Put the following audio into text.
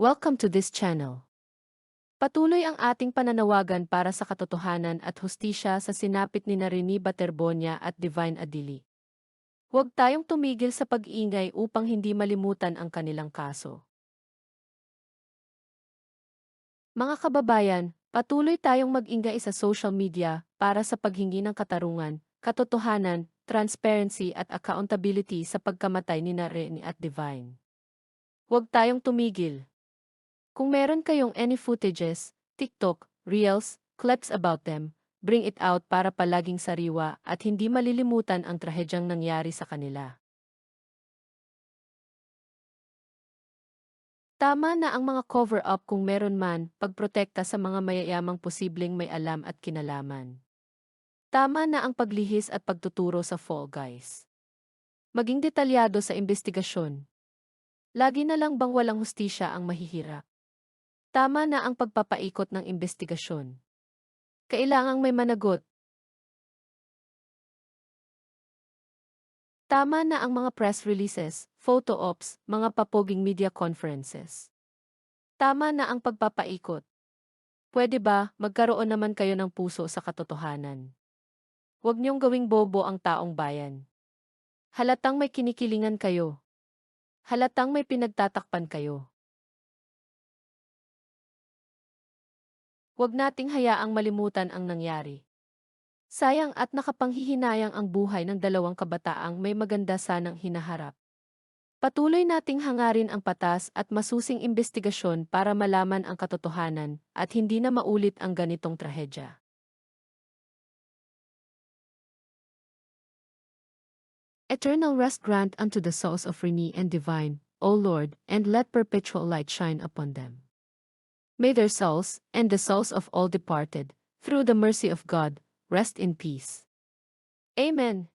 Welcome to this channel. Patuloy ang ating pananawagan para sa katotohanan at hustisya sa sinapit ni Rene Baterbonia at Divine Adili. Huwag tayong tumigil sa pag-iingay upang hindi malimutan ang kanilang kaso. Mga kababayan, patuloy tayong mag-ingay sa social media para sa paghingi ng katarungan, katotohanan, transparency at accountability sa pagkamatay ni Rene at Divine. Huwag tayong tumigil. Kung meron kayong any footages, TikTok, Reels, clips about them, bring it out para palaging sariwa at hindi malilimutan ang trahedyang nangyari sa kanila. Tama na ang mga cover-up kung meron man, pagprotekta sa mga mayayamang posibleng may alam at kinalaman. Tama na ang paglihis at pagtuturo sa Fall Guys. Maging detalyado sa investigasyon. Lagi na lang bang walang hustisya ang mahihirap? Tama na ang pagpapaikot ng investigasyon. Kailangang may managot. Tama na ang mga press releases, photo ops, mga papoging media conferences. Tama na ang pagpapaikot. Pwede ba, magkaroon naman kayo ng puso sa katotohanan? Huwag niyong gawing bobo ang taong bayan. Halatang may kinikilingan kayo. Halatang may pinagtatakpan kayo. Huwag nating hayaang malimutan ang nangyari. Sayang at nakapanghihinayang ang buhay ng dalawang kabataang may maganda sanang hinaharap. Patuloy nating hangarin ang patas at masusing investigasyon para malaman ang katotohanan at hindi na maulit ang ganitong trahedya. Eternal rest grant unto the souls of Rene and Divine, O Lord, and let perpetual light shine upon them. May their souls, and the souls of all departed, through the mercy of God, rest in peace. Amen.